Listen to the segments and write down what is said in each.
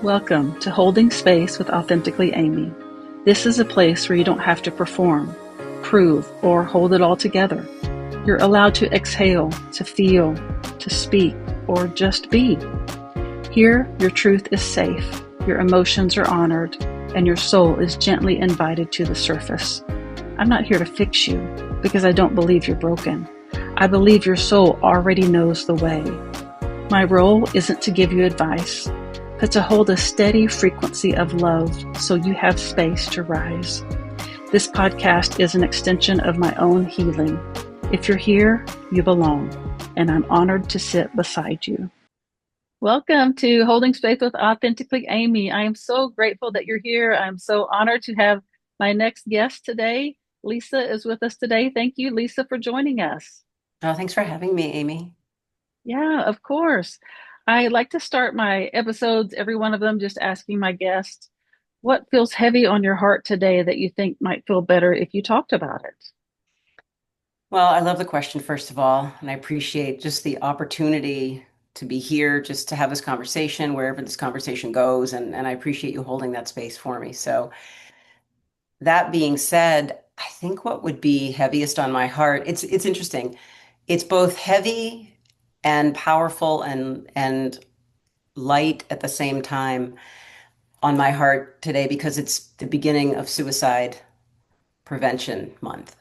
Welcome to Holding Space with Authentically Amy. This is a place where you don't have to perform, prove, or hold it all together. You're allowed to exhale, to feel, to speak, or just be. Here, your truth is safe, your emotions are honored, and your soul is gently invited to the surface. I'm not here to fix you because I don't believe you're broken. I believe your soul already knows the way. My role isn't to give you advice, but to hold a steady frequency of love so you have space to rise. This podcast is an extension of my own healing. If you're here, you belong, and I'm honored to sit beside you. Welcome to Holding Space with Authentically Amy. I am so grateful that you're here. I'm so honored to have my next guest today. Lisa is with us today. Thank you, Lisa, for joining us. Oh, thanks for having me, Amy. Yeah, of course. I like to start my episodes, every one of them, just asking my guests, what feels heavy on your heart today that you think might feel better if you talked about it? Well, I love the question, first of all, and I appreciate just the opportunity to be here, just to have this conversation, wherever this conversation goes, and I appreciate you holding that space for me. So, that being said, I think what would be heaviest on my heart, it's interesting. It's both heavy and powerful and light at the same time on my heart today because it's the beginning of Suicide Prevention Month.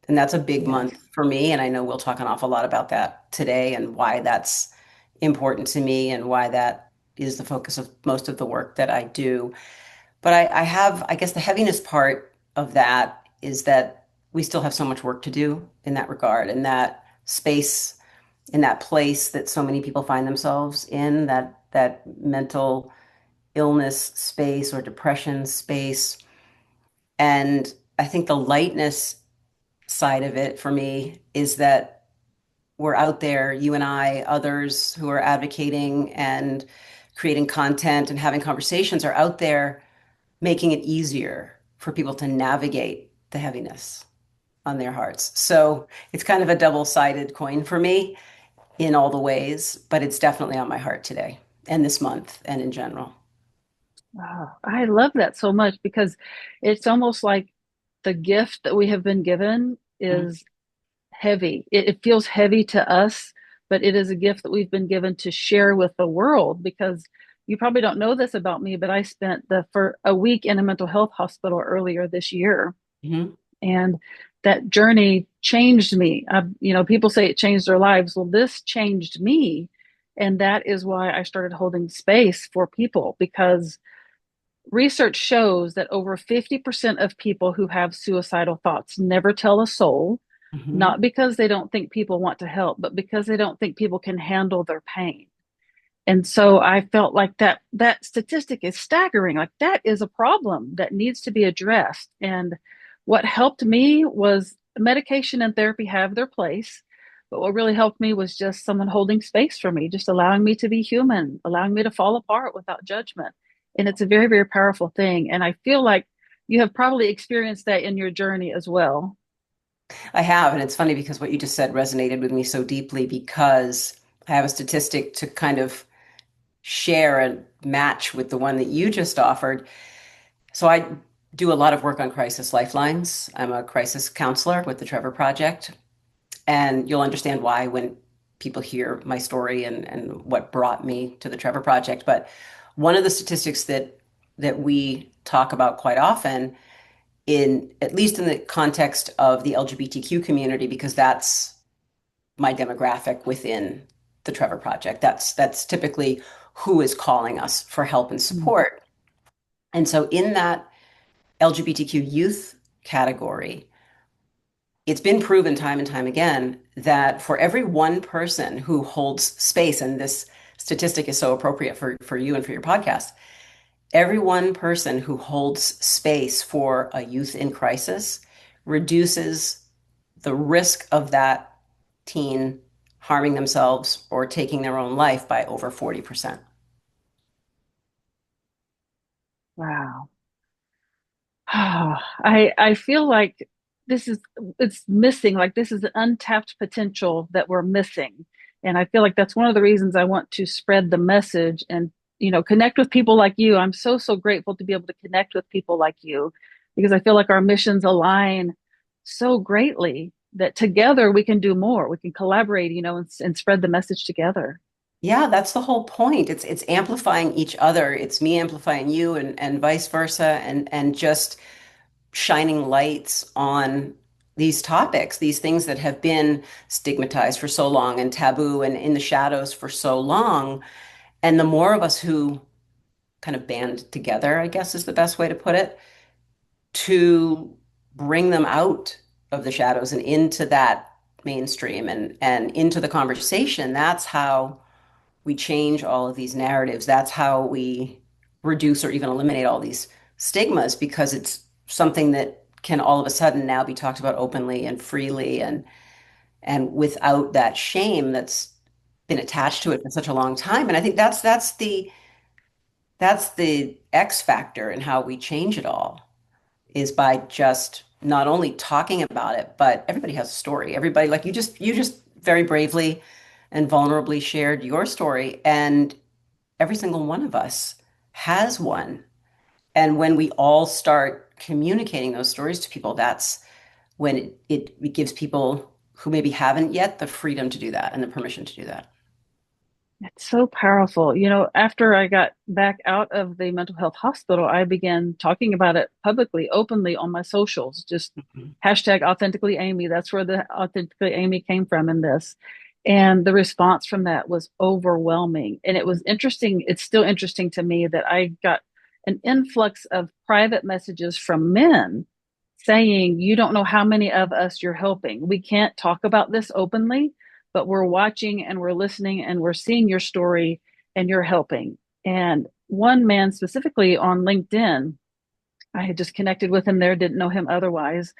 And that's a big Yes. month for me. And I know we'll talk an awful lot about that today and why that's important to me and why that is the focus of most of the work that I do. But I have, I guess, the heaviness part of that is that we still have so much work to do in that regard, in that space, in that place that so many people find themselves in, that mental illness space or depression space. And I think the lightness side of it for me is that we're out there, you and I, others who are advocating and creating content and having conversations are out there making it easier for people to navigate the heaviness on their hearts. So it's kind of a double-sided coin for me in all the ways, but it's definitely on my heart today and this month and in general. Wow, I love that so much because it's almost like the gift that we have been given Mhm. is heavy. It feels heavy to us, but it is a gift that we've been given to share with the world because you probably don't know this about me, but I spent for a week in a mental health hospital earlier this year. Mhm. And that journey changed me. People say it changed their lives. Well, this changed me. And that is why I started holding space for people because research shows that over 50% of people who have suicidal thoughts never tell a soul, Mhm. not because they don't think people want to help, but because they don't think people can handle their pain. And so I felt like that statistic is staggering. Like that is a problem that needs to be addressed. And what helped me was medication and therapy have their place. But what really helped me was just someone holding space for me, just allowing me to be human, allowing me to fall apart without judgment. And it's a very, very powerful thing. And I feel like you have probably experienced that in your journey as well. I have, and it's funny because what you just said resonated with me so deeply because I have a statistic to kind of share and match with the one that you just offered. So I do a lot of work on crisis lifelines. I'm a crisis counselor with the Trevor Project, and you'll understand why when people hear my story and what brought me to the Trevor Project. But one of the statistics that we talk about quite often in at least in the context of the LGBTQ community, because that's my demographic within the Trevor Project. That's typically who is calling us for help and Mm. support. And so in that LGBTQ youth category, it's been proven time and time again that for every one person who holds space, and this statistic is so appropriate for you and for your podcast, every one person who holds space for a youth in crisis reduces the risk of that teen harming themselves or taking their own life by over 40%. Wow. I feel like this is it's missing, like this is an untapped potential that we're missing. And I feel like that's one of the reasons I want to spread the message and connect with people like you. I'm so, so grateful to be able to connect with people like you because I feel like our missions align so greatly that together we can do more. We can collaborate, and spread the message together. Yeah, that's the whole point. It's amplifying each other. It's me amplifying you and vice versa and just shining lights on these topics, these things that have been stigmatized for so long and taboo and in the shadows for so long. And the more of us who kind of band together, I guess is the best way to put it, to bring them out of the shadows and into that mainstream and into the conversation, that's how we change all of these narratives. That's how we reduce or even eliminate all these stigmas because it's something that can all of a sudden now be talked about openly and freely and without that shame that's been attached to it for such a long time. And I think that's the X factor in how we change it all is by just not only talking about it, but everybody has a story. Everybody, like you just very bravely and vulnerably shared your story, and every single one of us has one. And when we all start communicating those stories to people, that's when it gives people who maybe haven't yet the freedom to do that and the permission to do that. It's so powerful. After I got back out of the mental health hospital, I began talking about it publicly, openly on my socials, just Mhm. hashtag authentically Amy. That's where the authentically Amy came from in this. And the response from that was overwhelming. And it was interesting. It's still interesting to me that I got an influx of private messages from men saying, you don't know how many of us you're helping. We can't talk about this openly, but we're watching and we're listening and we're seeing your story and you're helping. And one man specifically on LinkedIn, I had just connected with him there, didn't know him otherwise.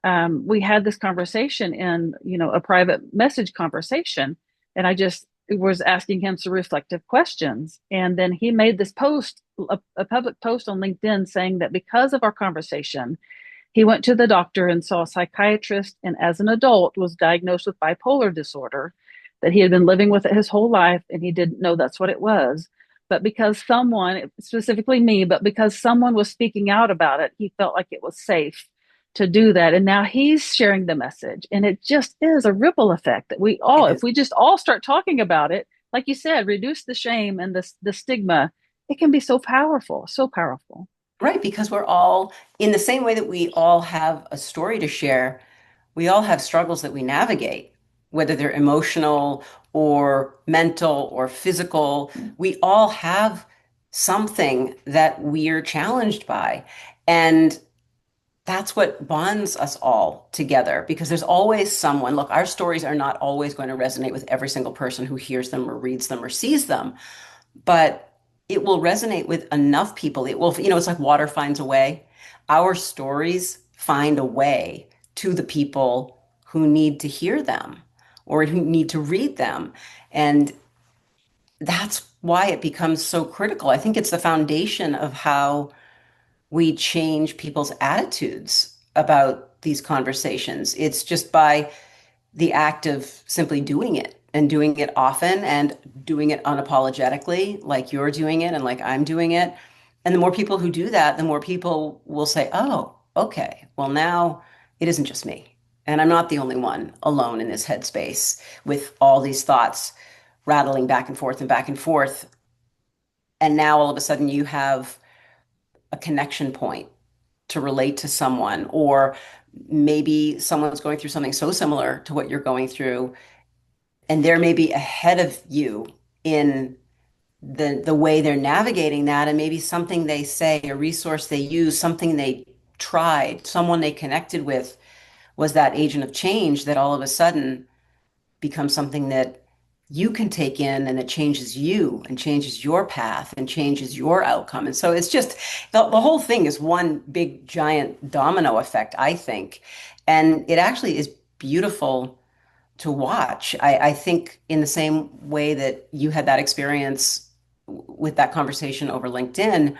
We had this conversation in, a private message conversation, and I just was asking him some reflective questions. And then he made this post, a public post on LinkedIn saying that because of our conversation, he went to the doctor and saw a psychiatrist, and as an adult was diagnosed with bipolar disorder, that he had been living with it his whole life, and he didn't know that's what it was. But because someone, specifically me, but because someone was speaking out about it, he felt like it was safe to do that. And now he's sharing the message. And it just is a ripple effect that we all, It if is. we just all start talking about it, like you said, reduce the shame and the stigma, it can be so powerful, so powerful. Right, because we're all in the same way that we all have a story to share, we all have struggles that we navigate, whether they're emotional or mental or physical. We all have something that we're challenged by. And that's what bonds us all together because there's always someone. Look, our stories are not always going to resonate with every single person who hears them or reads them or sees them, but it will resonate with enough people. It will, it's like water finds a way. Our stories find a way to the people who need to hear them or who need to read them. And that's why it becomes so critical. I think it's the foundation of how we change people's attitudes about these conversations. It's just by the act of simply doing it and doing it often and doing it unapologetically, like you're doing it and like I'm doing it. And the more people who do that, the more people will say, oh, okay, well, now it isn't just me. And I'm not the only one alone in this headspace with all these thoughts rattling back and forth and back and forth. And now all of a sudden you have a connection point to relate to someone, or maybe someone's going through something so similar to what you're going through and they're maybe ahead of you in the way they're navigating that and maybe something they say, a resource they use, something they tried, someone they connected with was that agent of change that all of a sudden becomes something that you can take in and that changes you and changes your path and changes your outcome. And so it's just the whole thing is one big giant domino effect, I think. And it actually is beautiful to watch. I think in the same way that you had that experience with that conversation over LinkedIn,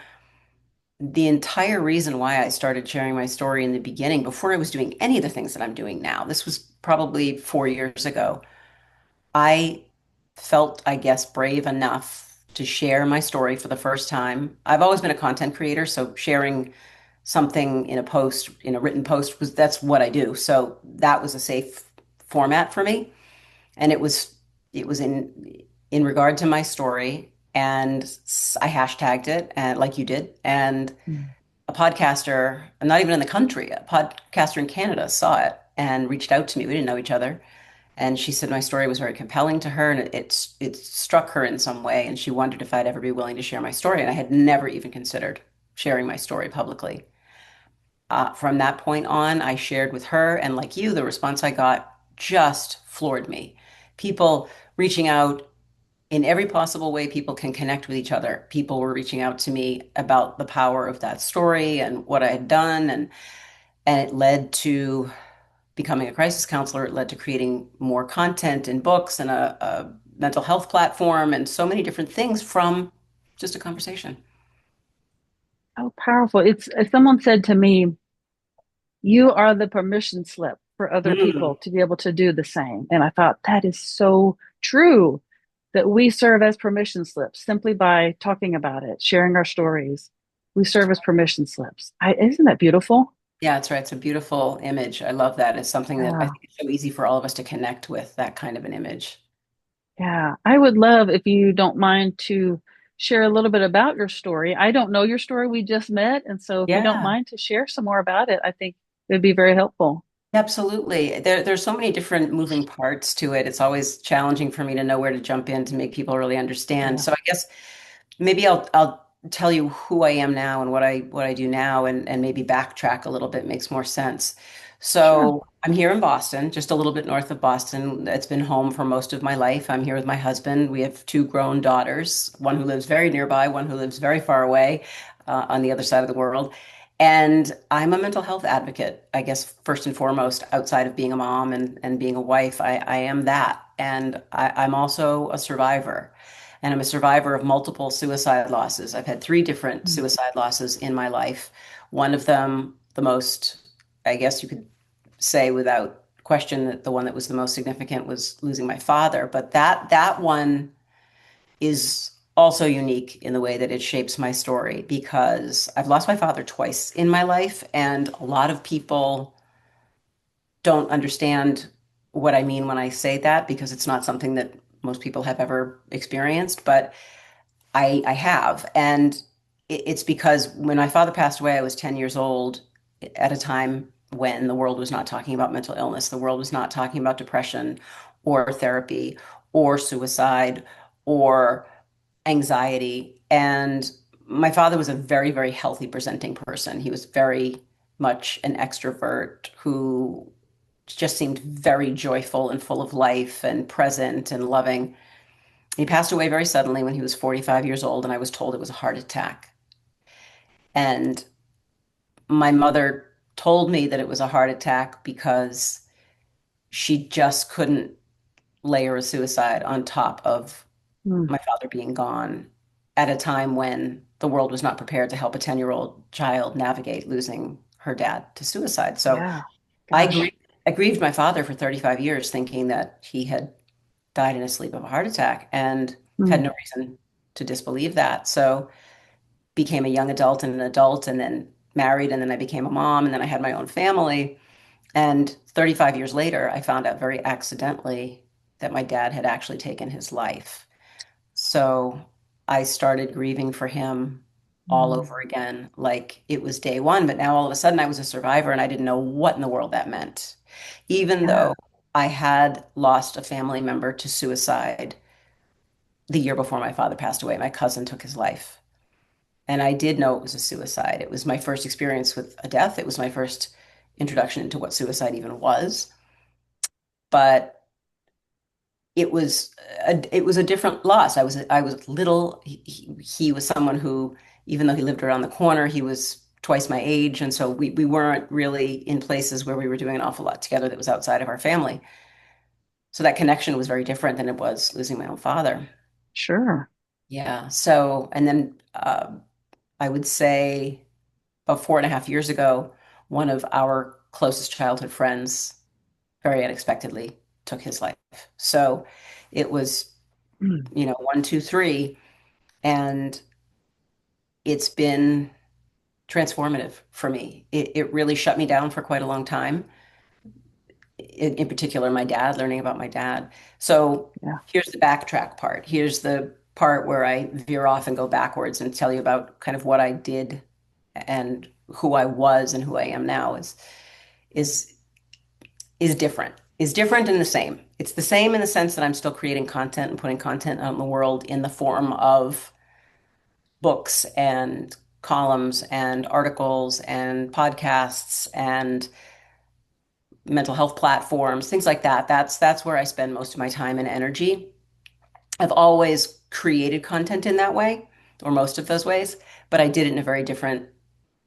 the entire reason why I started sharing my story in the beginning, before I was doing any of the things that I'm doing now, this was probably 4 years ago, I felt, I guess, brave enough to share my story for the first time. I've always been a content creator, so sharing something in a post, in a written post was that's what I do. So that was a safe format for me. And it was in regard to my story and I hashtagged it and like you did. And Mm. a podcaster, not even in the country, a podcaster in Canada saw it and reached out to me. We didn't know each other. And she said my story was very compelling to her and it struck her in some way. And she wondered if I'd ever be willing to share my story. And I had never even considered sharing my story publicly. From that point on, I shared with her. And like you, the response I got just floored me. People reaching out in every possible way people can connect with each other. People were reaching out to me about the power of that story and what I had done. And it led to becoming a crisis counselor. It led to creating more content and books and a mental health platform and so many different things from just a conversation. How powerful. It's someone said to me, you are the permission slip for other Mm. people to be able to do the same. And I thought that is so true that we serve as permission slips simply by talking about it, sharing our stories. We serve as permission slips. Isn't that beautiful? Yeah, that's right. It's a beautiful image. I love that. It's something that I Yeah. think is so easy for all of us to connect with, that kind of an image. Yeah. I would love if you don't mind to share a little bit about your story. I don't know your story. We just met. And so if you don't Yeah. mind to share some more about it, I think it would be very helpful. Absolutely. There's so many different moving parts to it. It's always challenging for me to know where to jump in to make people really understand. Yeah. So I guess maybe I'll tell you who I am now and what I do now and maybe backtrack a little bit makes more sense. Sure. So I'm here in Boston, just a little bit north of Boston. It's been home for most of my life. I'm here with my husband. We have two grown daughters, one who lives very nearby, one who lives very far away on the other side of the world. And I'm a mental health advocate, I guess, first and foremost, outside of being a mom and being a wife. I am that. And I'm also a survivor. And I'm a survivor of multiple suicide losses. I've had three different Mm. suicide losses in my life. One of them, the most, I guess you could say without question that the one that was the most significant was losing my father. But that one is also unique in the way that it shapes my story because I've lost my father twice in my life, and a lot of people don't understand what I mean when I say that because it's not something that most people have ever experienced. But I have. And it's because when my father passed away, I was 10 years old at a time when the world was not talking about mental illness. The world was not talking about depression or therapy or suicide or anxiety. And my father was a very, very healthy presenting person. He was very much an extrovert who just seemed very joyful and full of life and present and loving. He passed away very suddenly when he was 45 years old, and I was told it was a heart attack. And my mother told me that it was a heart attack because she just couldn't layer a suicide on top of Mm. my father being gone at a time when the world was not prepared to help a 10-year-old child navigate losing her dad to suicide. So Yeah. I Gosh. grieved, I grieved my father for 35 years, thinking that he had died in his sleep of a heart attack and had Mm. no reason to disbelieve that. So became a young adult and an adult and then married and then I became a mom and then I had my own family. And 35 years later, I found out very accidentally that my dad had actually taken his life. So I started grieving for him all Mm. over again, like it was day one. But now all of a sudden I was a survivor and I didn't know what in the world that meant. Even Yeah. though I had lost a family member to suicide the year before my father passed away, my cousin took his life. And I did know it was a suicide. It was my first experience with a death. It was my first introduction into what suicide even was. But it was a different loss. I was little. He was someone who, even though he lived around the corner, he was twice my age, and so we weren't really in places where we were doing an awful lot together that was outside of our family. So that connection was very different than it was losing my own father. Sure. Yeah. So and then I would say about 4.5 years ago, one of our closest childhood friends very unexpectedly took his life. So it was, Mm. 1, 2, 3. And it's been transformative for me. It really shut me down for quite a long time. In particular, my dad, learning about my dad. So Yeah. here's the backtrack part. Here's the part where I veer off and go backwards and tell you about kind of what I did and who I was and who I am now is is different. Is different and the same. It's the same in the sense that I'm still creating content and putting content out in the world in the form of books and columns and articles and podcasts and mental health platforms, things like that. That's where I spend most of my time and energy. I've always created content in that way, or most of those ways, but I did it in a very different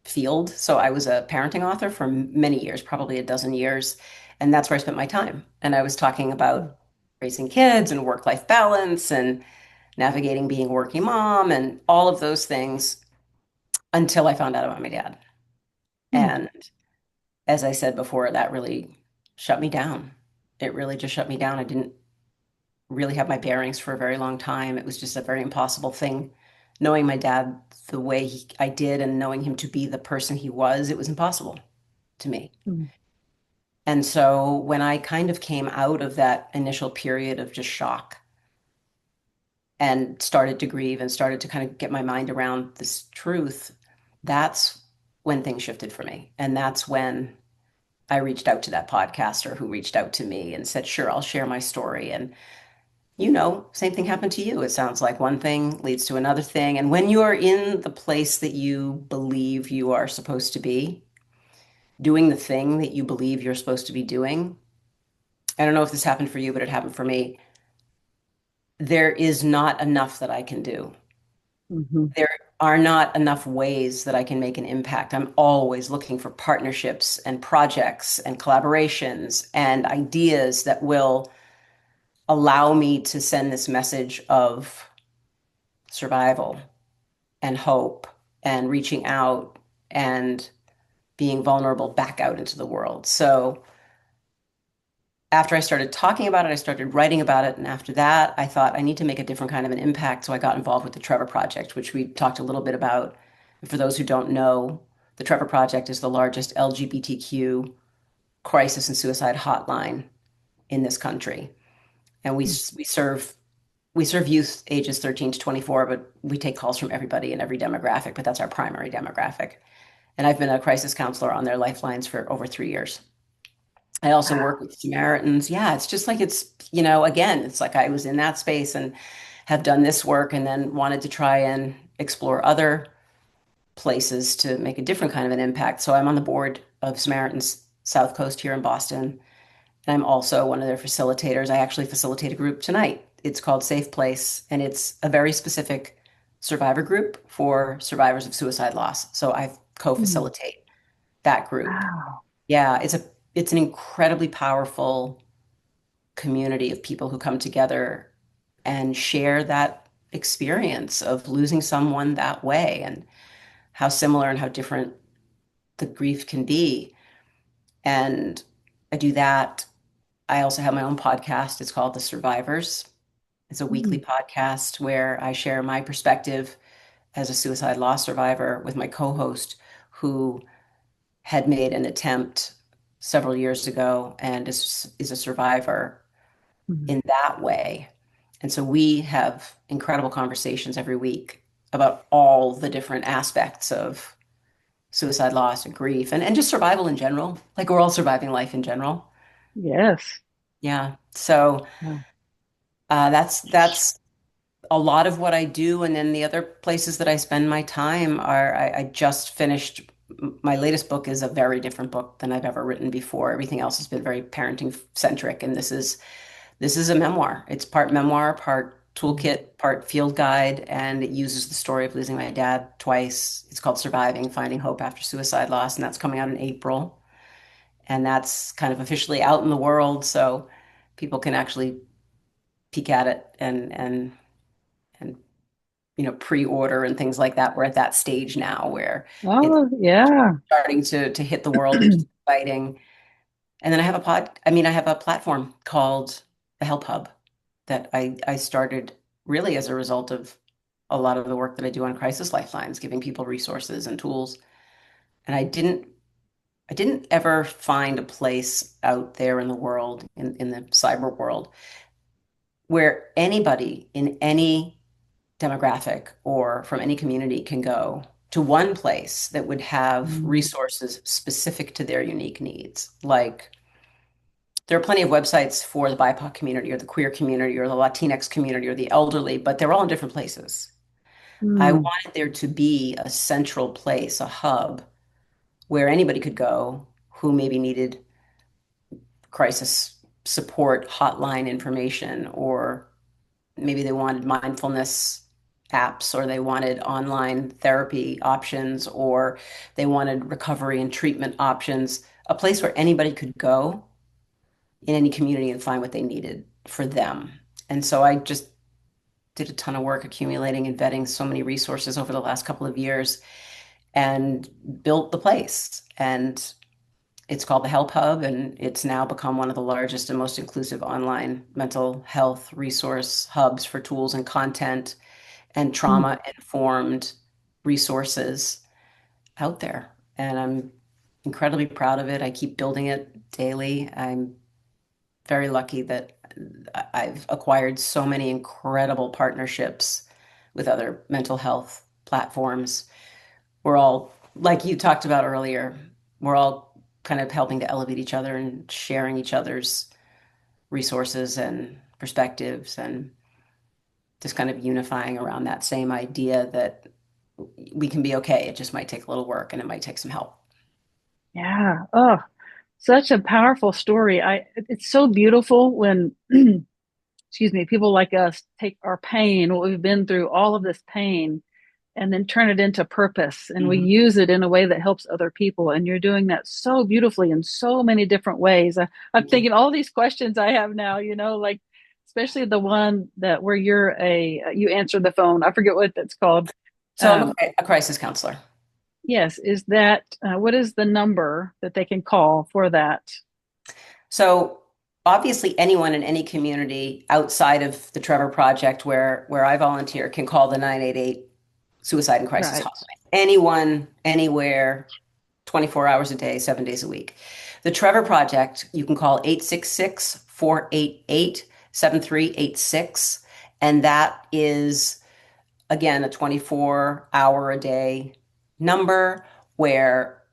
field. So I was a parenting author for many years, probably a dozen years, and that's where I spent my time. And I was talking about raising kids and work-life balance and navigating being a working mom and all of those things until I found out about my dad. Mm. And as I said before, that really shut me down. It really just shut me down. I didn't really have my bearings for a very long time. It was just a very impossible thing. Knowing my dad the way I did and knowing him to be the person he was, it was impossible to me. Mm. And so when I kind of came out of that initial period of just shock and started to grieve and started to kind of get my mind around this truth, that's when things shifted for me. And that's when I reached out to that podcaster who reached out to me and said, sure, I'll share my story. And, same thing happened to you. It sounds like one thing leads to another thing. And when you are in the place that you believe you are supposed to be, doing the thing that you believe you're supposed to be doing, I don't know if this happened for you, but it happened for me. There is not enough that I can do. Mhm. There are not enough ways that I can make an impact. I'm always looking for partnerships and projects and collaborations and ideas that will allow me to send this message of survival and hope and reaching out and being vulnerable back out into the world. So after I started talking about it, I started writing about it. And after that, I thought I need to make a different kind of an impact. So I got involved with the Trevor Project, which we talked a little bit about. And for those who don't know, the Trevor Project is the largest LGBTQ crisis and suicide hotline in this country. And Mm. we serve youth ages 13 to 24, but we take calls from everybody in every demographic, but that's our primary demographic. And I've been a crisis counselor on their lifelines for over 3 years. I also Wow. work with Samaritans. Yeah, it's just like again, it's like I was in that space and have done this work and then wanted to try and explore other places to make a different kind of an impact. So I'm on the board of Samaritans South Coast here in Boston. And I'm also one of their facilitators. I actually facilitate a group tonight. It's called Safe Place, and it's a very specific survivor group for survivors of suicide loss. So I Mm. co-facilitate that group. Wow. Yeah, it's an incredibly powerful community of people who come together and share that experience of losing someone that way and how similar and how different the grief can be. And I do that. I also have my own podcast. It's called The Survivors. It's a weekly Mm. podcast where I share my perspective as a suicide loss survivor with my co-host who had made an attempt several years ago and is a survivor Mm. in that way. And so we have incredible conversations every week about all the different aspects of suicide loss and grief and just survival in general. Like we're all surviving life in general. Yes. Yeah. So Wow. that's a lot of what I do. And then the other places that I spend my time are I just finished my latest book is a very different book than I've ever written before. Everything else has been very parenting centric, and this is a memoir. It's part memoir, part Mm. toolkit, part field guide, and it uses the story of losing my dad twice. It's called Surviving, Finding Hope After Suicide Loss, and that's coming out in April. And that's kind of officially out in the world, so people can actually peek at it and pre-order and things like that. We're at that stage now where it's Oh, yeah. starting to hit the world, which is exciting. And then I have a platform called the Help Hub that I started really as a result of a lot of the work that I do on crisis lifelines, giving people resources and tools. And I didn't ever find a place out there in the world, in the cyber world, where anybody in any demographic or from any community can go to one place that would have Mm. resources specific to their unique needs. Like there are plenty of websites for the BIPOC community or the queer community or the Latinx community or the elderly, but they're all in different places. I Mm. wanted there to be a central place, a hub where anybody could go who maybe needed crisis support hotline information, or maybe they wanted mindfulness apps, or they wanted online therapy options, or they wanted recovery and treatment options, a place where anybody could go in any community and find what they needed for them. And so I just did a ton of work accumulating and vetting so many resources over the last couple of years and built the place. And it's called the Help Hub, and it's now become one of the largest and most inclusive online mental health resource hubs for tools and content and Mm. trauma-informed resources out there. And I'm incredibly proud of it. I keep building it daily. I'm very lucky that I've acquired so many incredible partnerships with other mental health platforms. We're all, like you talked about earlier, we're all kind of helping to elevate each other and sharing each other's resources and perspectives, and just kind of unifying around that same idea that we can be okay. It just might take a little work and it might take some help. Yeah. Oh, such a powerful story. It's so beautiful when, excuse me, people like us take our pain, what we've been through, all of this pain, and then turn it into purpose. And we Mhm. use it in a way that helps other people. And you're doing that so beautifully in so many different ways. I'm Thank you. thinking all these questions I have now, like, especially the one that where you answer the phone. I forget what that's called. So I'm Um, a crisis counselor. yes, is that, what is the number that they can call for that? So obviously anyone in any community outside of the Trevor Project where I volunteer can call the 988 suicide and crisis Right. hotline. Anyone, anywhere, 24 hours a day, 7 days a week. The Trevor Project, you can call 866-488-7386. And that is, again, a 24-hour a day number where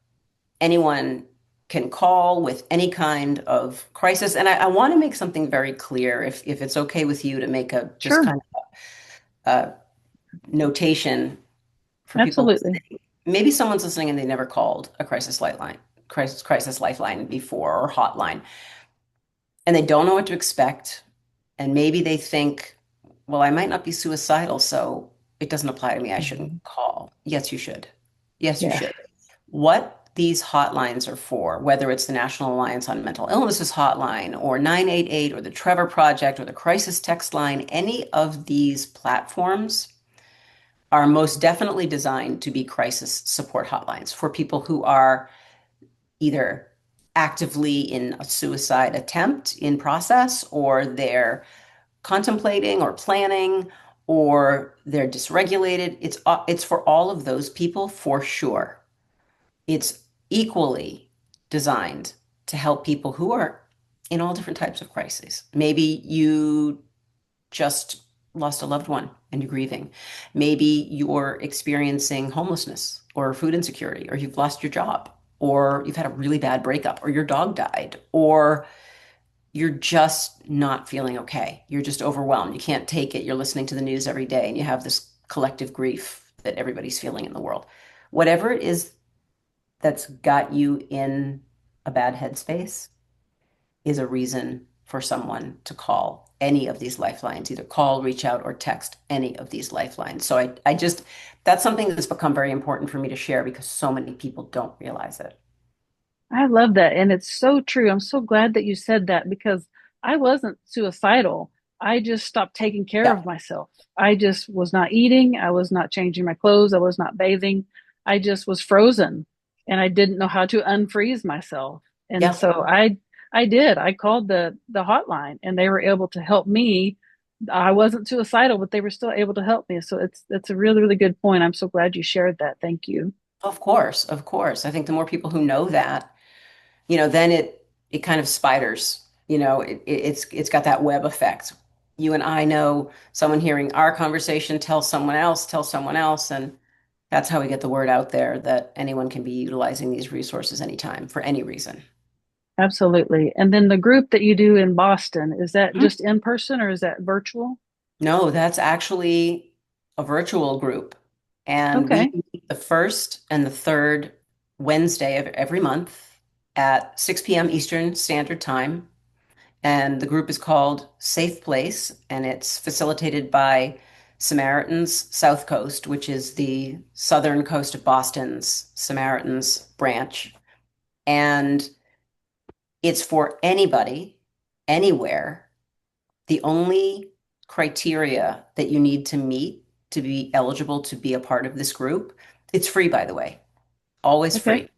anyone can call with any kind of crisis. And I want to make something very clear, if it's okay with you to make a just Sure. kind of notation for people Absolutely. listening. Maybe someone's listening and they never called a crisis lifeline before, or hotline, and they don't know what to expect. And maybe they think, well, I might not be suicidal, so it doesn't apply to me. I shouldn't Mhm. call. Yes, you should. Yes, you Yeah. should. What these hotlines are for, whether it's the National Alliance on Mental Illnesses hotline or 988 or the Trevor Project or the crisis text line, any of these platforms are most definitely designed to be crisis support hotlines for people who are either actively in a suicide attempt in process, or they're contemplating or planning, or they're dysregulated. It's for all of those people for sure. It's equally designed to help people who are in all different types of crises. Maybe you just lost a loved one and you're grieving. Maybe you're experiencing homelessness or food insecurity, or you've lost your job, or you've had a really bad breakup, or your dog died, or you're just not feeling okay. You're just overwhelmed. You can't take it. You're listening to the news every day and you have this collective grief that everybody's feeling in the world. Whatever it is that's got you in a bad headspace is a reason for someone to call any of these lifelines, either call, reach out, or text any of these lifelines. So I just, that's something that's become very important for me to share because so many people don't realize it. I love that. And it's so true. I'm so glad that you said that because I wasn't suicidal. I just stopped taking care Yeah. of myself. I just was not eating. I was not changing my clothes. I was not bathing. I just was frozen and I didn't know how to unfreeze myself. And Yeah. so I did. I called the hotline and they were able to help me I wasn't suicidal, but they were still able to help me. So it's a really, really good point. I'm so glad you shared that. Thank you. Of course, of course. I think the more people who know that, then it kind of spiders. It's got that web effect. You and I know someone hearing our conversation tell someone else, and that's how we get the word out there that anyone can be utilizing these resources anytime for any reason. Absolutely. And then the group that you do in Boston, is that Mhm. just in person or is that virtual? No, that's actually a virtual group. And we Okay. meet the first and the third Wednesday of every month at 6 p.m. Eastern Standard Time. And the group is called Safe Place, and it's facilitated by Samaritans South Coast, which is the southern coast of Boston's Samaritans branch. And it's for anybody, anywhere. The only criteria that you need to meet to be eligible to be a part of this group, it's free, by the way, always Okay. free.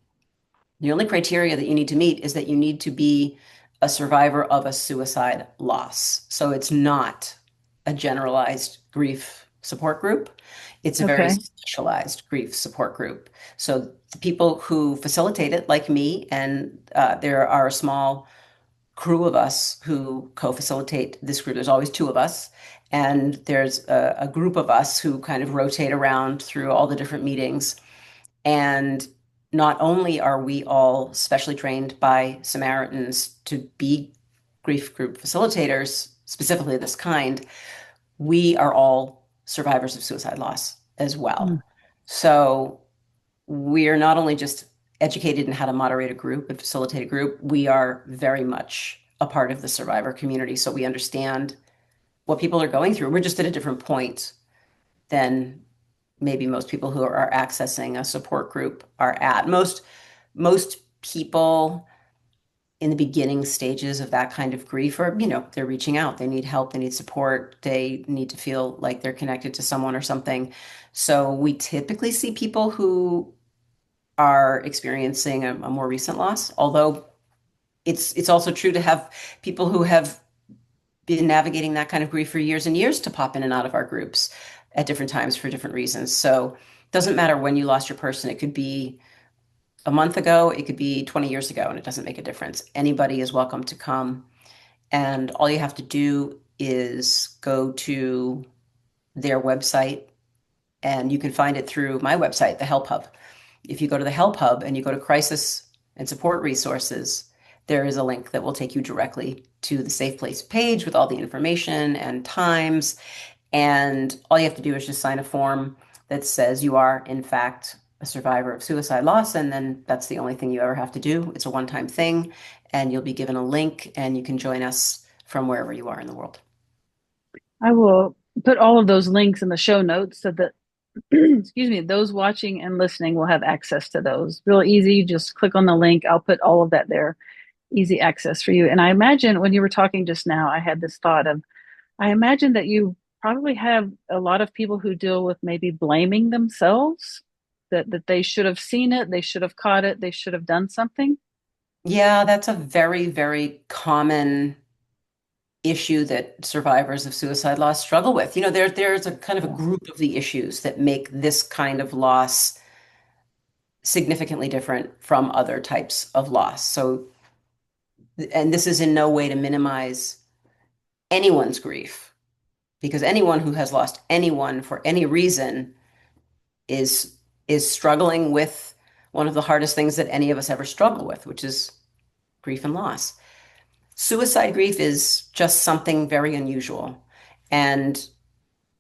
The only criteria that you need to meet is that you need to be a survivor of a suicide loss. So it's not a generalized grief support group. It's a very Okay. specialized grief support group. So the people who facilitate it, like me, and there are a small crew of us who co-facilitate this group. There's always two of us, and there's a group of us who kind of rotate around through all the different meetings. And not only are we all specially trained by Samaritans to be grief group facilitators, specifically this kind, we are all survivors of suicide loss as Mm. well. So we are not only just educated in how to moderate a group and facilitate a group, we are very much a part of the survivor community. So we understand what people are going through. We're just at a different point than maybe most people who are accessing a support group are at. Most people in the beginning stages of that kind of grief are, they're reaching out. They need help, they need support, they need to feel like they're connected to someone or something. So we typically see people who are experiencing a more recent loss, although it's also true to have people who have been navigating that kind of grief for years and years to pop in and out of our groups at different times for different reasons. So it doesn't matter when you lost your person. It could be a month ago, it could be 20 years ago, and it doesn't make a difference. Anybody is welcome to come. And all you have to do is go to their website, and you can find it through my website, the Help Hub. If you go to the Help Hub and you go to Crisis and Support Resources, there is a link that will take you directly to the Safe Place page with all the information and times. And all you have to do is just sign a form that says you are, in fact, a survivor of suicide loss. And then that's the only thing you ever have to do. It's a one-time thing, and you'll be given a link, and you can join us from wherever you are in the world. I will put all of those links in the show notes so that excuse me, those watching and listening will have access to those. Real easy. Just click on the link. I'll put all of that there. Easy access for you. And I imagine when you were talking just now, I had this thought of, I imagine that you probably have a lot of people who deal with maybe blaming themselves that they should have seen it, they should have caught it, they should have done something. Yeah, that's a very, very common issue that survivors of suicide loss struggle with. There's a kind of a Yeah. group of the issues that make this kind of loss significantly different from other types of loss. So, and this is in no way to minimize anyone's grief, because anyone who has lost anyone for any reason is is struggling with one of the hardest things that any of us ever struggle with, which is grief and loss. Suicide grief is just something very unusual. And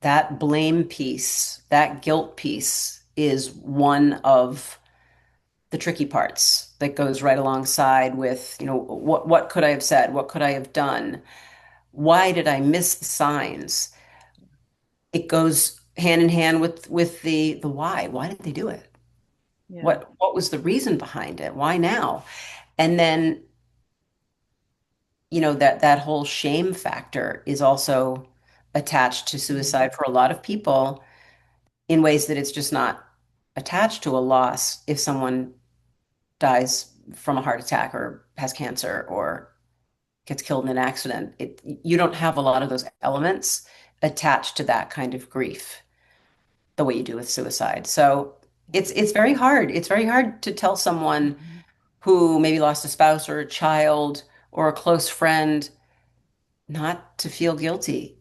that blame piece, that guilt piece is one of the tricky parts that goes right alongside with, what could I have said? What could I have done? Why did I miss the signs? It goes hand in hand with the why. Why did they do it? Yeah. What was the reason behind it? Why now? And then, that whole shame factor is also attached to Mm. suicide for a lot of people in ways that it's just not attached to a loss if someone dies from a heart attack or has cancer or gets killed in an accident, you don't have a lot of those elements attached to that kind of grief the way you do with suicide. So it's very hard. It's very hard to tell someone Mhm. who maybe lost a spouse or a child or a close friend not to feel guilty.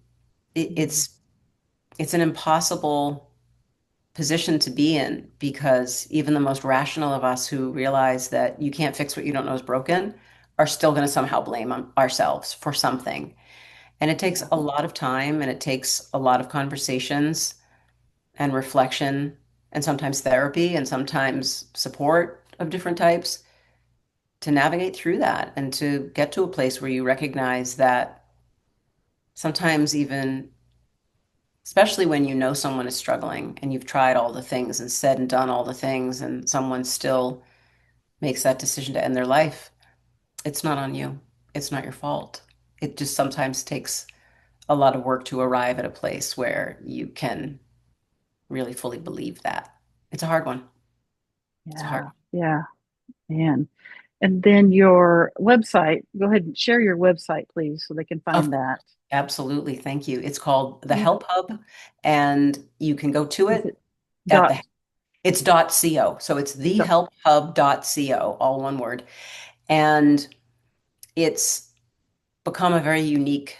It, Mhm. it's it's an impossible position to be in because even the most rational of us who realize that you can't fix what you don't know is broken are still going to somehow blame ourselves for something. And it takes Yeah. a lot of time and it takes a lot of conversations and reflection and sometimes therapy and sometimes support of different types to navigate through that and to get to a place where you recognize that sometimes even especially when you know someone is struggling and you've tried all the things and said and done all the things and someone still makes that decision to end their life, it's not on you. It's not your fault. It just sometimes takes a lot of work to arrive at a place where you can really fully believe that. It's a hard one. It's a hard Yeah. Yeah. Man. And then your website, go ahead and share your website, please, so they can one. find that. Absolutely. Thank you. It's called the Yeah. Help Hub, and you can go to Is it it at dot? it's .co. So it's dot thehelphub.co, all one word. And it's become a very unique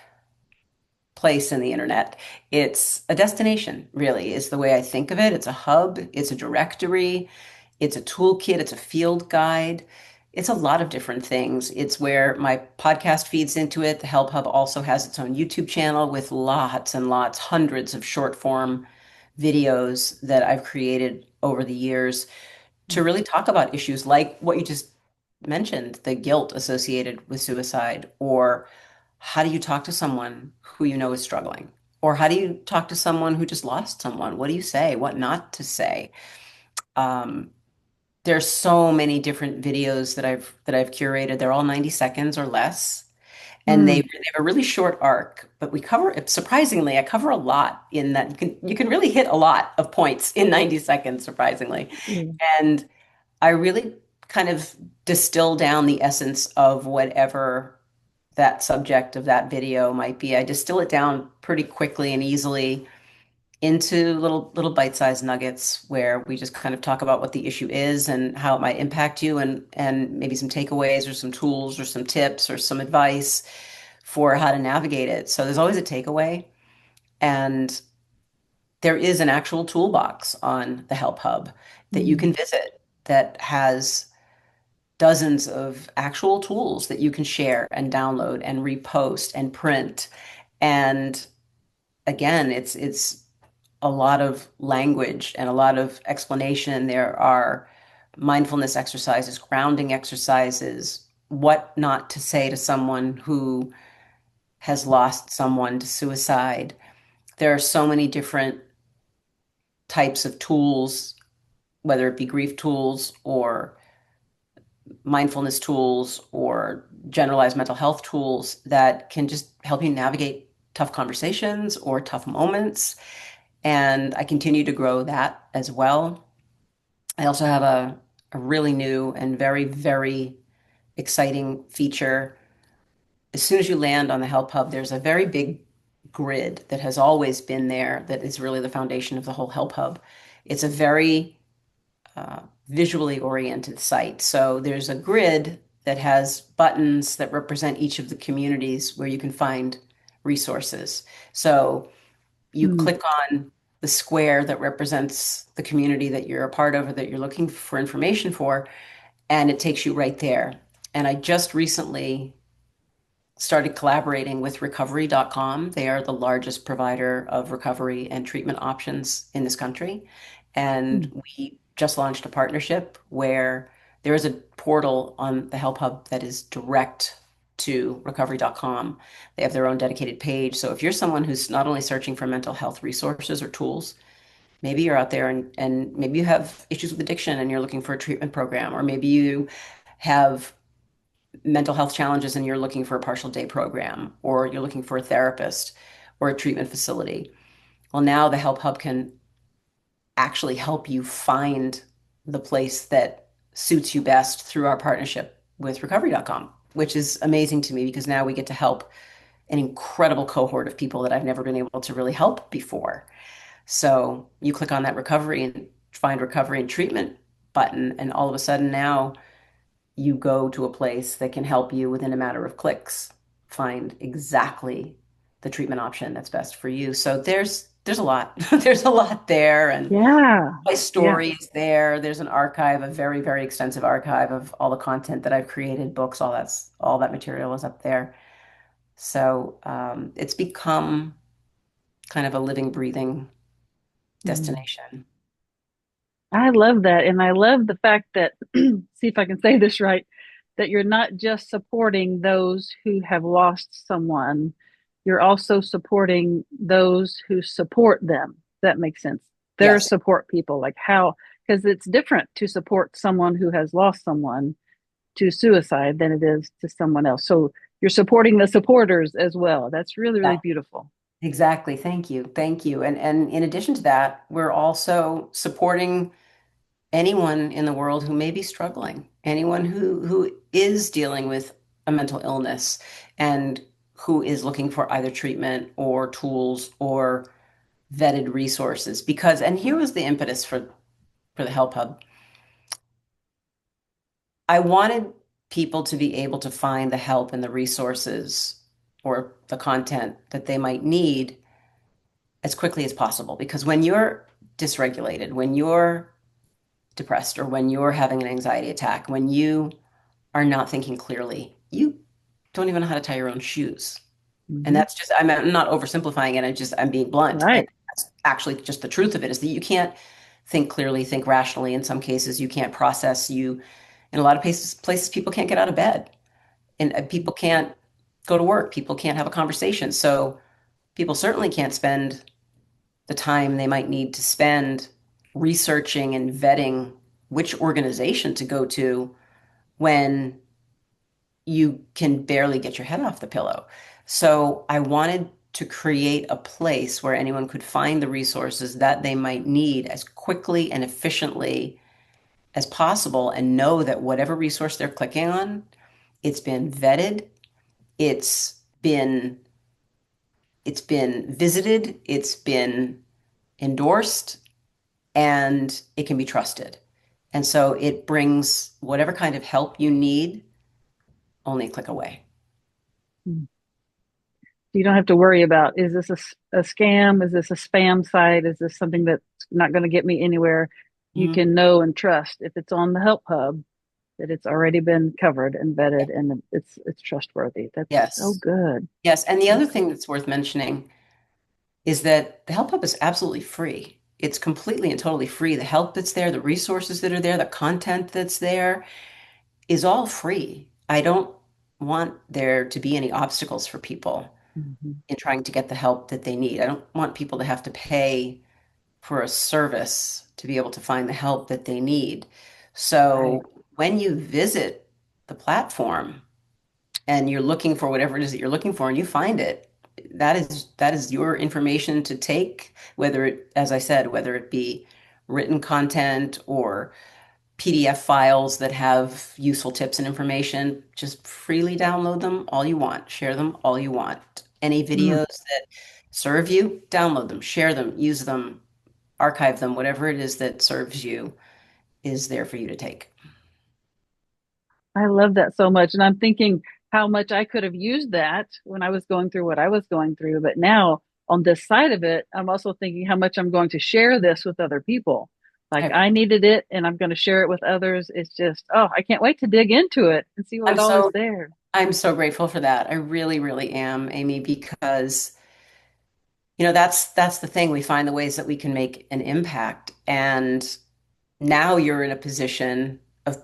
place in the internet. It's a destination, really, is the way I think of it. It's a hub, it's a directory, it's a toolkit, it's a field guide. It's a lot of different things. It's where my podcast feeds into it. The Help Hub also has its own YouTube channel with lots and lots, hundreds of short form videos that I've created over the years to really talk about issues like what you just mentioned, the guilt associated with suicide, or how do you talk to someone who you know is struggling? Or how do you talk to someone who just lost someone? What do you say? What not to say? Um, there's so many different videos that I've curated. They're all 90 seconds or less, and they Mm. have a really short arc. But we cover, surprisingly, I cover a lot in that. You can really hit a lot of points in 90 seconds, surprisingly. Yeah. And I really kind of distill down the essence of whatever that subject of that video might be. I distill it down pretty quickly and easily into little bite-sized nuggets where we just kind of talk about what the issue is and how it might impact you and maybe some takeaways or some tools or some tips or some advice for how to navigate it. So there's always a takeaway and there is an actual toolbox on the Help Hub that you Mm. can visit that has dozens of actual tools that you can share and download and repost and print. And again, it's a lot of language and a lot of explanation. There are mindfulness exercises, grounding exercises, what not to say to someone who has lost someone to suicide. There are so many different types of tools, whether it be grief tools or mindfulness tools or generalized mental health tools that can just help you navigate tough conversations or tough moments. And I continue to grow that as well. I also have a really new and very, very exciting feature. As soon as you land on the Help Hub, there's a very big grid that has always been there that is really the foundation of the whole Help Hub. It's a very visually oriented site. So there's a grid that has buttons that represent each of the communities where you can find resources. So you Mm. click on the square that represents the community that you're a part of or that you're looking for information for, and it takes you right there. And I just recently started collaborating with recovery.com. They are the largest provider of recovery and treatment options in this country. Mm. And we just launched a partnership where there is a portal on the Help Hub that is direct to recovery.com. They have their own dedicated page. So if you're someone who's not only searching for mental health resources or tools, maybe you're out there and maybe you have issues with addiction and you're looking for a treatment program, or maybe you have mental health challenges and you're looking for a partial day program, or you're looking for a therapist or a treatment facility. Well, now the Help Hub can actually help you find the place that suits you best through our partnership with recovery.com. which is amazing to me because now we get to help an incredible cohort of people that I've never been able to really help before. So you click on that recovery and find recovery and treatment button, and all of a sudden now you go to a place that can help you within a matter of clicks find exactly the treatment option that's best for you. So there's a lot. There's a lot there, and Yeah. my Yeah. story is there. There's an archive, a very, very extensive archive of all the content that I've created, books, all that material is up there. So it's become kind of a living, breathing Mm. destination. I love that. And I love the fact that, see if I can say this right, that you're not just supporting those who have lost someone, you're also supporting those who support them. That makes sense. Their Yes, support people, like how, because it's different to support someone who has lost someone to suicide than it is to someone else. So you're supporting the supporters as well. That's really, really beautiful. exactly. Thank you. Thank you. And in addition to that, we're also supporting anyone in the world who may be struggling, anyone who is dealing with a mental illness and who is looking for either treatment or tools or vetted resources. Because, and here was the impetus for the Help Hub. I wanted people to be able to find the help and the resources or the content that they might need as quickly as possible. Because when you're dysregulated, when you're depressed, or when you're having an anxiety attack, when you are not thinking clearly, you don't even know how to tie your own shoes. And Hmm. that's just, I'm not oversimplifying it. I'm being blunt. And Right. that's actually just the truth of it is that you can't think clearly, think rationally. In some cases, you can't process. In a lot of places people can't get out of bed and people can't go to work. People can't have a conversation. So people certainly can't spend the time they might need to spend researching and vetting which organization to go to when you can barely get your head off the pillow. So I wanted to create a place where anyone could find the resources that they might need as quickly and efficiently as possible and know that whatever resource they're clicking on, it's been vetted, it's been it's been visited, it's been endorsed, and it can be trusted. And so it brings whatever kind of help you need only a click away. Mm. You don't have to worry about, is this a scam? Is this a spam site? Is this something that's not going to get me anywhere? You Mhm. can know and trust if it's on the Help Hub that it's already been covered and vetted and it's trustworthy. That's so Yes. good. Yes. And the So other good. thing that's worth mentioning is that the Help Hub is absolutely free. It's completely and totally free. The help that's there, the resources that are there, the content that's there is all free. I don't want there to be any obstacles for people Mhm. in trying to get the help that they need. I don't want people to have to pay for a service to be able to find the help that they need. Right. So when you visit the platform and you're looking for whatever it is that you're looking for and you find it, that is your information to take, whether it, as I said, whether it be written content or PDF files that have useful tips and information, just freely download them all you want, share them all you want. Any Mm. videos that serve you, download them, share them, use them, archive them, whatever it is that serves you is there for you to take. I love that so much. And I'm thinking how much I could have used that when I was going through what I was going through. But now on this side of it, I'm also thinking how much I'm going to share this with other people. Like I, I needed it and I'm going to share it with others. It's just, oh, I can't wait to dig into it and see I'm what all is so there. I'm so grateful for that. I really, really am, Amy, because that's the thing. We find the ways that we can make an impact. And now you're in a position of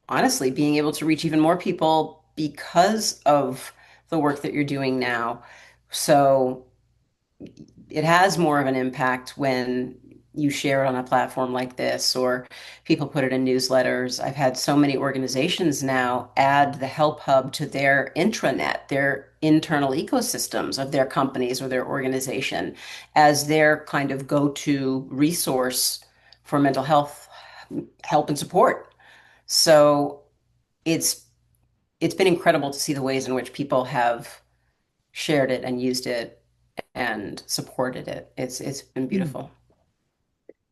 honestly being able to reach even more people because of the work that you're doing now. So it has more of an impact when you share it on a platform like this or people put it in newsletters. I've had so many organizations now add the Help Hub to their intranet, their internal ecosystems of their companies or their organization as their kind of go-to resource for mental health help and support. So it's it's been incredible to see the ways in which people have shared it and used it and supported it. It's been Mm. beautiful.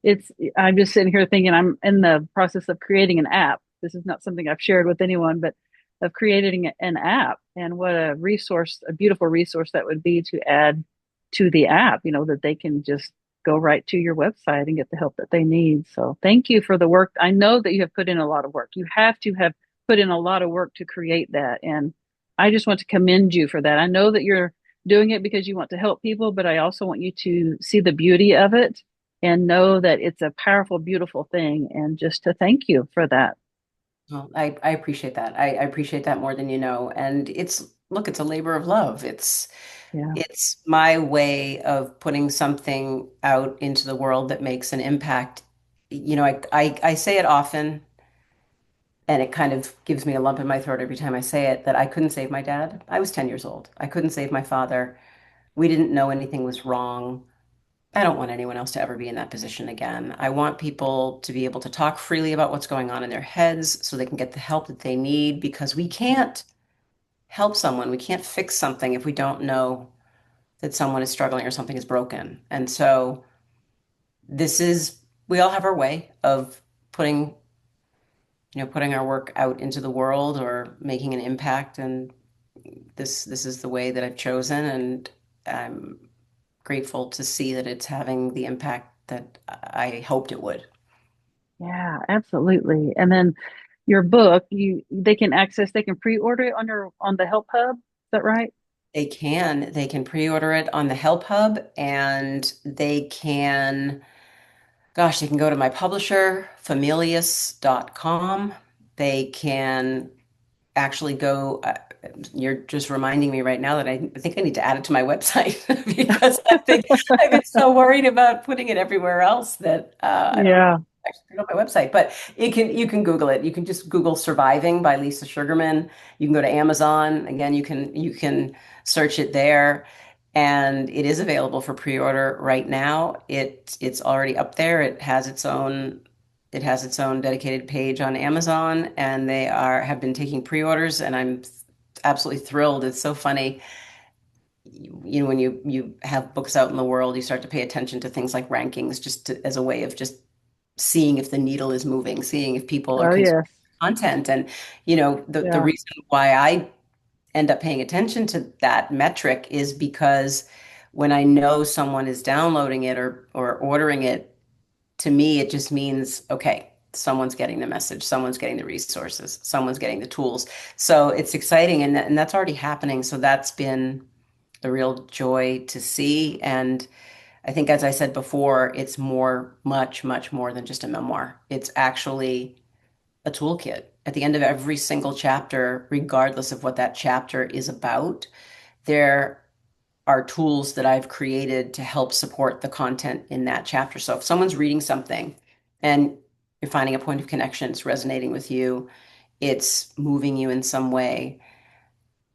It's, I'm just sitting here thinking I'm in the process of creating an app. This is not something I've shared with anyone, but of creating an app, and what a resource, a beautiful resource that would be to add to the app, that they can just go right to your website and get the help that they need. So thank you for the work. I know that you have put in a lot of work. You have to have put in a lot of work to create that. And I just want to commend you for that. I know that you're doing it because you want to help people, but I also want you to see the beauty of it and know that it's a powerful, beautiful thing. And just to thank you for that. Well, I appreciate that. I appreciate that more than you know. And look, it's a labor of love. Yeah. It's my way of putting something out into the world that makes an impact. I say it often, and it kind of gives me a lump in my throat every time I say it, that I couldn't save my dad. I was 10 years old. I couldn't save my father. We didn't know anything was wrong. I don't want anyone else to ever be in that position again. I want people to be able to talk freely about what's going on in their heads so they can get the help that they need, because we can't help someone, we can't fix something if we don't know that someone is struggling or something is broken. And so we all have our way of putting, putting our work out into the world or making an impact. And this is the way that I've chosen, and I'm grateful to see that it's having the impact that I hoped it would. Yeah, absolutely. And then your book, they can pre-order it on the Help Hub. Is that right? They can pre-order it on the Help Hub, and they can go to my publisher, familius.com. They can actually go, you're just reminding me right now that I think I need to add it to my website because I've been so worried about putting it everywhere else that I don't know. Yeah. Actually put it on my website, but you can Google it. You can just Google "Surviving" by Lisa Sugarman. You can go to Amazon. Again, you can search it there, and it is available for pre-order right now. It's already up there. It has its own dedicated page on Amazon, and they have been taking pre-orders, and I'm absolutely thrilled. It's so funny. When you have books out in the world, you start to pay attention to things like rankings, as a way of just seeing if the needle is moving, seeing if people are Oh, consuming yes. content. And the Yeah. reason why I end up paying attention to that metric is because when I know someone is downloading it or ordering it, to me, it just means, okay, someone's getting the message, someone's getting the resources, someone's getting the tools. So it's exciting, and that's already happening. So that's been a real joy to see. And I think, as I said before, it's much, much more than just a memoir. It's actually a toolkit. At the end of every single chapter, regardless of what that chapter is about, there are tools that I've created to help support the content in that chapter. So if someone's reading something and you're finding a point of connection, it's resonating with you, it's moving you in some way,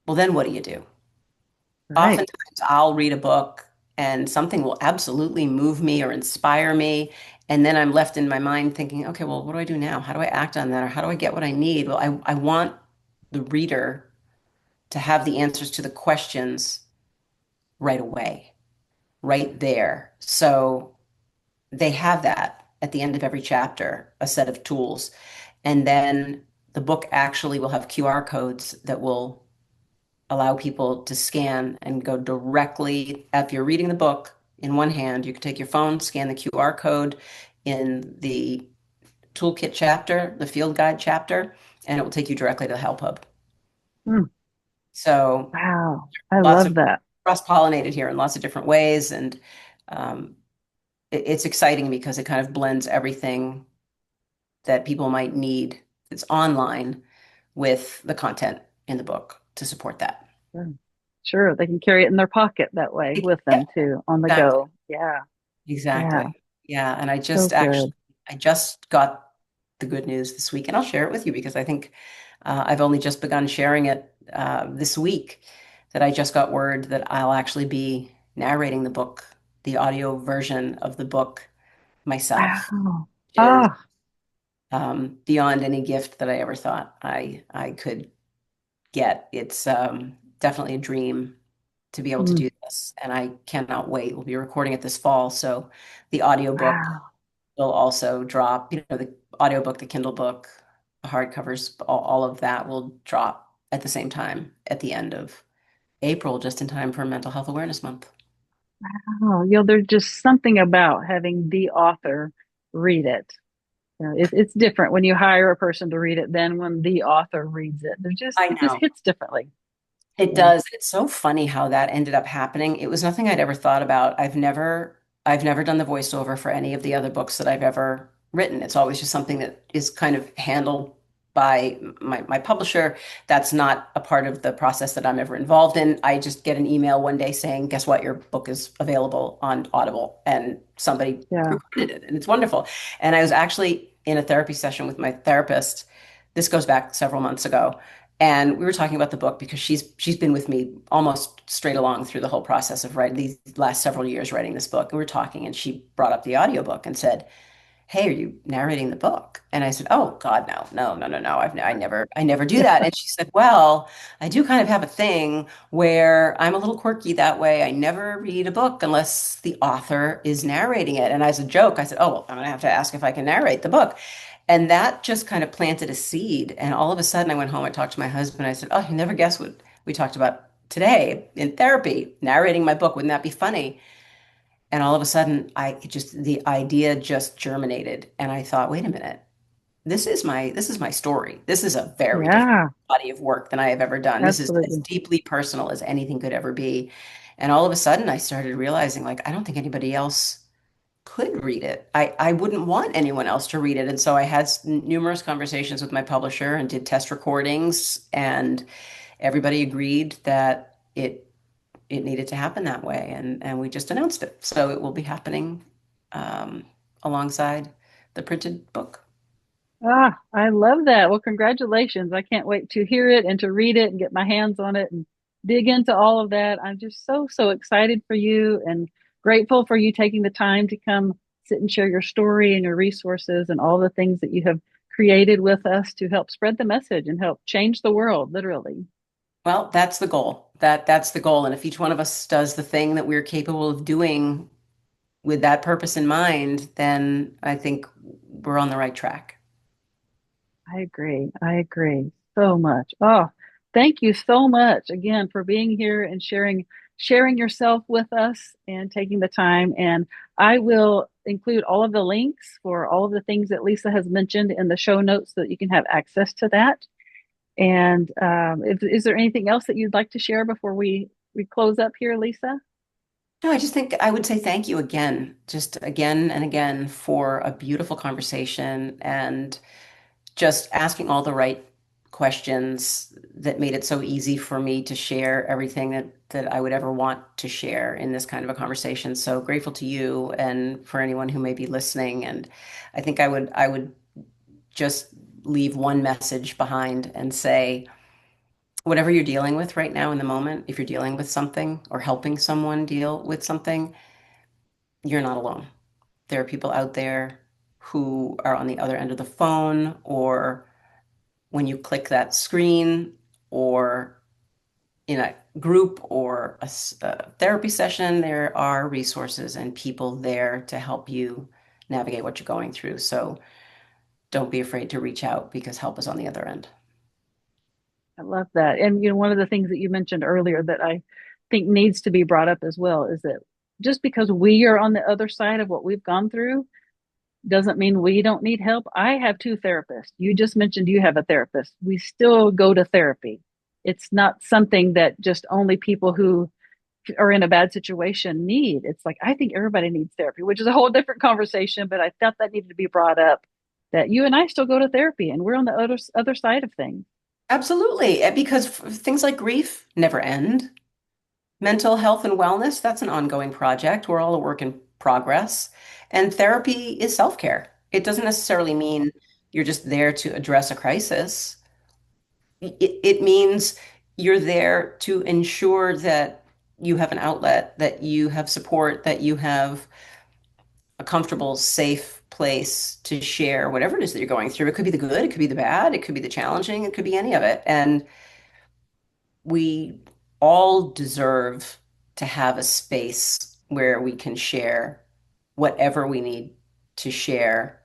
well, then what do you do? Right. Oftentimes I'll read a book and something will absolutely move me or inspire me. And then I'm left in my mind thinking, okay, well, what do I do now? How do I act on that? Or how do I get what I need? Well, I want the reader to have the answers to the questions right away, right there. So they have that at the end of every chapter, a set of tools. And then the book actually will have QR codes that will allow people to scan and go directly. If you're reading the book in one hand, you can take your phone, scan the QR code in the toolkit chapter, the field guide chapter, and it will take you directly to the Help Hub. Hmm. So Wow. I lots love of that. cross-pollinated here in lots of different ways. And um, it's exciting because it kind of blends everything that people might need that's online with the content in the book to support that. Sure. Sure. They can carry it in their pocket that way with Yeah, them too on the exactly. go. Yeah. Yeah. Exactly. Yeah. And So good. I just got the good news this week, and I'll share it with you because I think I've only just begun sharing it this week, that I just got word that I'll actually be narrating the book, the audio version of the book myself, Wow. which is Ah, beyond any gift that I ever thought I could get. It's definitely a dream to be able to Mm, do this, and I cannot wait. We'll be recording it this fall, so the audiobook wow. will also drop. The audiobook, the Kindle book, the hardcovers, all of that will drop at the same time at the end of April, just in time for Mental Health Awareness Month. Oh, there's just something about having the author read it. It's different when you hire a person to read it than when the author reads it. I It just know. hits differently. It Yeah. does. It's so funny how that ended up happening. It was nothing I'd ever thought about. I've never done the voiceover for any of the other books that I've ever written. It's always just something that is kind of handled by my publisher. That's not a part of the process that I'm ever involved in. I just get an email one day saying, "Guess what? Your book is available on Audible." And somebody Yeah. recorded it, and it's wonderful. And I was actually in a therapy session with my therapist. This goes back several months ago, and we were talking about the book because she's been with me almost straight along through the whole process of writing these last several years writing this book. And we were talking, and she brought up the audiobook and said, "Hey, are you narrating the book?" And I said, "Oh God, no, no, no, no, no. I never do that." And she said, "Well, I do kind of have a thing where I'm a little quirky that way. I never read a book unless the author is narrating it." And as a joke, I said, "Oh, well, I'm gonna have to ask if I can narrate the book." And that just kind of planted a seed. And all of a sudden, I went home, I talked to my husband. I said, "Oh, you never guess what we talked about today in therapy, narrating my book. Wouldn't that be funny?" And all of a sudden, the idea just germinated. And I thought, wait a minute, this is my story. This is a very different Yeah, body of work than I have ever done. This is as absolutely. deeply personal as anything could ever be. And all of a sudden, I started realizing, like, I don't think anybody else could read it. I wouldn't want anyone else to read it. And so I had numerous conversations with my publisher and did test recordings, and everybody agreed that it needed to happen that way. And we just announced it. So it will be happening um, alongside the printed book. Ah, I love that. Well, congratulations. I can't wait to hear it and to read it and get my hands on it and dig into all of that. I'm just so, so excited for you and grateful for you taking the time to come sit and share your story and your resources and all the things that you have created with us to help spread the message and help change the world, literally. Well, that's the goal. That's the goal. And if each one of us does the thing that we're capable of doing with that purpose in mind, then I think we're on the right track. I agree. I agree so much. Oh, thank you so much again for being here and sharing yourself with us and taking the time. And I will include all of the links for all of the things that Lisa has mentioned in the show notes so that you can have access to that. And is there anything else that you'd like to share before we close up here, Lisa? No, I just think I would say thank you again, just again and again for a beautiful conversation and just asking all the right questions that made it so easy for me to share everything that I would ever want to share in this kind of a conversation. So grateful to you and for anyone who may be listening. And I think I would just leave one message behind and say, whatever you're dealing with right now in the moment, if you're dealing with something or helping someone deal with something, you're not alone. There are people out there who are on the other end of the phone, or when you click that screen, or in a group or a therapy session, there are resources and people there to help you navigate what you're going through. So don't be afraid to reach out because help is on the other end. I love that. And one of the things that you mentioned earlier that I think needs to be brought up as well is that just because we are on the other side of what we've gone through doesn't mean we don't need help. I have two therapists. You just mentioned you have a therapist. We still go to therapy. It's not something that just only people who are in a bad situation need. It's like I think everybody needs therapy, which is a whole different conversation, but I thought that needed to be brought up that you and I still go to therapy and we're on the other side of things. Absolutely, because things like grief never end. Mental health and wellness, that's an ongoing project. We're all a work in progress. And therapy is self-care. It doesn't necessarily mean you're just there to address a crisis. It means you're there to ensure that you have an outlet, that you have support, that you have a comfortable, safe place to share whatever it is that you're going through. It could be the good, it could be the bad, it could be the challenging, it could be any of it. And we all deserve to have a space where we can share whatever we need to share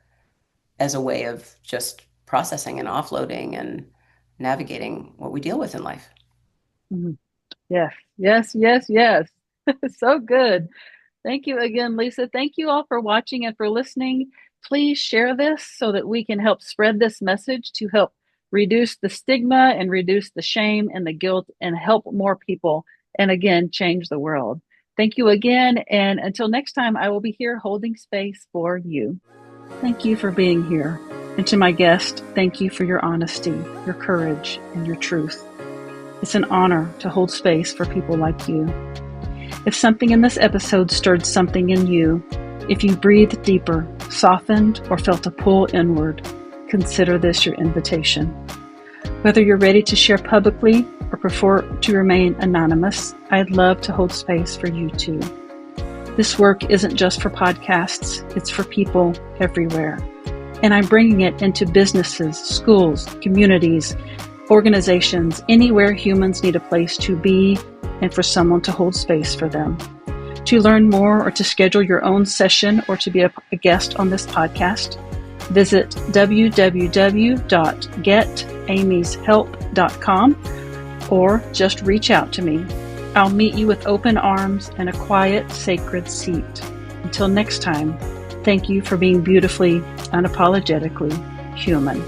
as a way of just processing and offloading and navigating what we deal with in life. Mhm. Yes, yes, yes, yes. So good. Thank you again, Lisa. Thank you all for watching and for listening. Please share this so that we can help spread this message to help reduce the stigma and reduce the shame and the guilt and help more people. And again, change the world. Thank you again. And until next time, I will be here holding space for you. Thank you for being here. And to my guest, thank you for your honesty, your courage, and your truth. It's an honor to hold space for people like you. If something in this episode stirred something in you, if you breathed deeper, softened, or felt a pull inward, consider this your invitation. Whether you're ready to share publicly or prefer to remain anonymous, I'd love to hold space for you too. This work isn't just for podcasts, it's for people everywhere. And I'm bringing it into businesses, schools, communities, organizations, anywhere humans need a place to be and for someone to hold space for them. To learn more or to schedule your own session or to be a guest on this podcast, visit www.getamyshelp.com or just reach out to me. I'll meet you with open arms and a quiet, sacred seat. Until next time, thank you for being beautifully, unapologetically human.